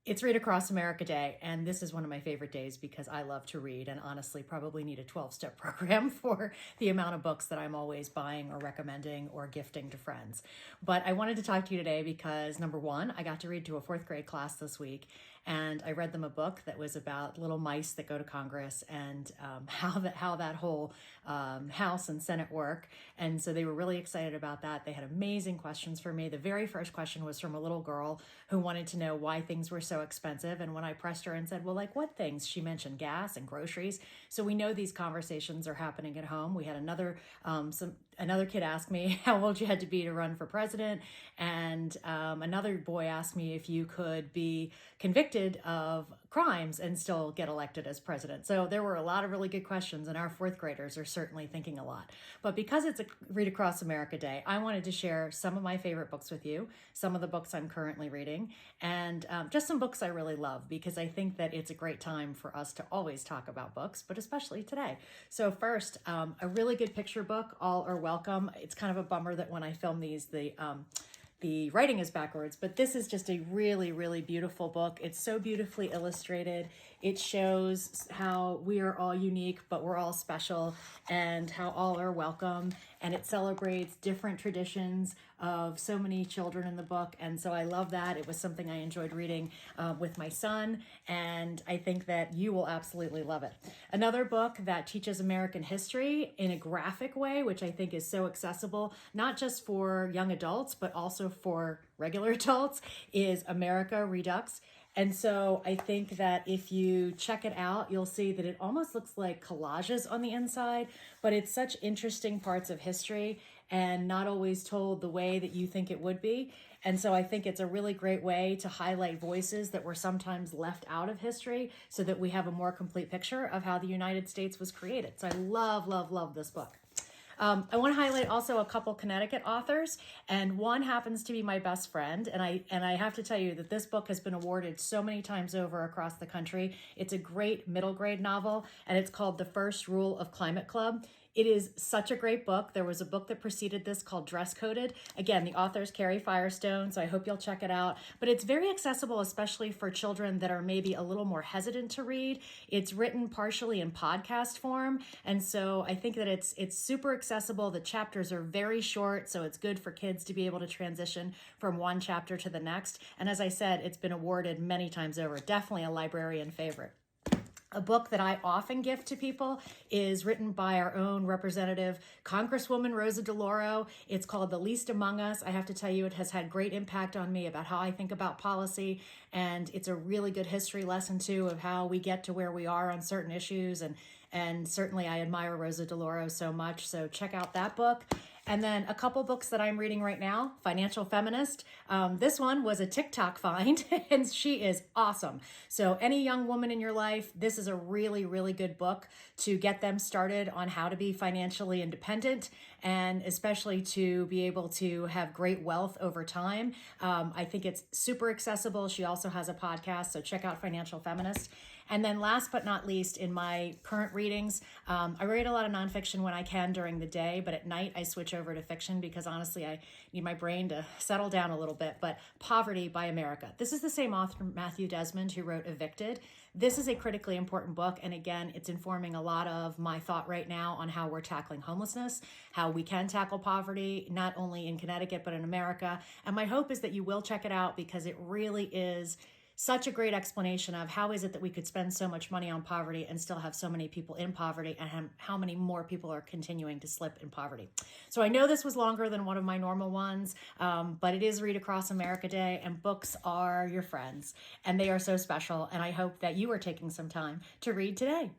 It's Read Across America Day, and this is one of my favorite days because I love to read and honestly probably need a 12-step program for the amount of books that I'm always buying or recommending or gifting to friends. But I wanted to talk to you today because, number one, I got to read to a fourth grade class this week, and I read them a book that was about little mice that go to Congress and how that whole House and Senate work. And so they were really excited about that. They had amazing questions for me. The very first question was from a little girl who wanted to know why things were so expensive. And when I pressed her and said, well, like what things? She mentioned gas and groceries. So we know these conversations are happening at home. We had another kid ask me how old you had to be to run for president. And another boy asked me if you could be convicted of crimes and still get elected as president. So there were a lot of really good questions, and our fourth graders are certainly thinking a lot. But because it's a Read Across America Day, I wanted to share some of my favorite books with you, some of the books I'm currently reading, and just some books I really love, because I think that it's a great time for us to always talk about books, but especially today. So first, a really good picture book, All Are Welcome. It's kind of a bummer that when I film these, the writing is backwards, but this is just a really, really beautiful book. It's so beautifully illustrated. It shows how we are all unique, but we're all special, and how all are welcome. And it celebrates different traditions of so many children in the book. And so I love that. It was something I enjoyed reading with my son, and I think that you will absolutely love it. Another book that teaches American history in a graphic way, which I think is so accessible, not just for young adults, but also for regular adults, is America Redux. And so I think that if you check it out, you'll see that it almost looks like collages on the inside, but it's such interesting parts of history and not always told the way that you think it would be. And so I think it's a really great way to highlight voices that were sometimes left out of history so that we have a more complete picture of how the United States was created. So I love, love, love this book. I want to highlight also a couple Connecticut authors, and one happens to be my best friend. And I have to tell you that this book has been awarded so many times over across the country. It's a great middle grade novel, and it's called The First Rule of Climate Club. It is such a great book. There was a book that preceded this called Dress Coded. Again, the author is Carrie Firestone, so I hope you'll check it out. But it's very accessible, especially for children that are maybe a little more hesitant to read. It's written partially in podcast form, and so I think that it's super accessible. The chapters are very short, so it's good for kids to be able to transition from one chapter to the next. And as I said, it's been awarded many times over. Definitely a librarian favorite. A book that I often gift to people is written by our own representative, Congresswoman Rosa DeLauro. It's called The Least Among Us. I have to tell you, it has had great impact on me about how I think about policy. And it's a really good history lesson, too, of how we get to where we are on certain issues. And certainly I admire Rosa DeLauro so much. So check out that book. And then a couple books that I'm reading right now, Financial Feminist. This one was a TikTok find, and she is awesome. So any young woman in your life, this is a really, really good book to get them started on how to be financially independent, and especially to be able to have great wealth over time. I think it's super accessible. She also has a podcast, so check out Financial Feminist. And then last but not least, in my current readings, I read a lot of nonfiction when I can during the day, but at night I switch over to fiction because honestly, I need my brain to settle down a little bit. But Poverty by America. This is the same author, Matthew Desmond, who wrote Evicted. This is a critically important book. And again, it's informing a lot of my thought right now on how we're tackling homelessness, how we can tackle poverty, not only in Connecticut, but in America. And my hope is that you will check it out because it really is such a great explanation of how is it that we could spend so much money on poverty and still have so many people in poverty, and how many more people are continuing to slip in poverty. So I know this was longer than one of my normal ones, but it is Read Across America Day, and books are your friends, and they are so special. And I hope that you are taking some time to read today.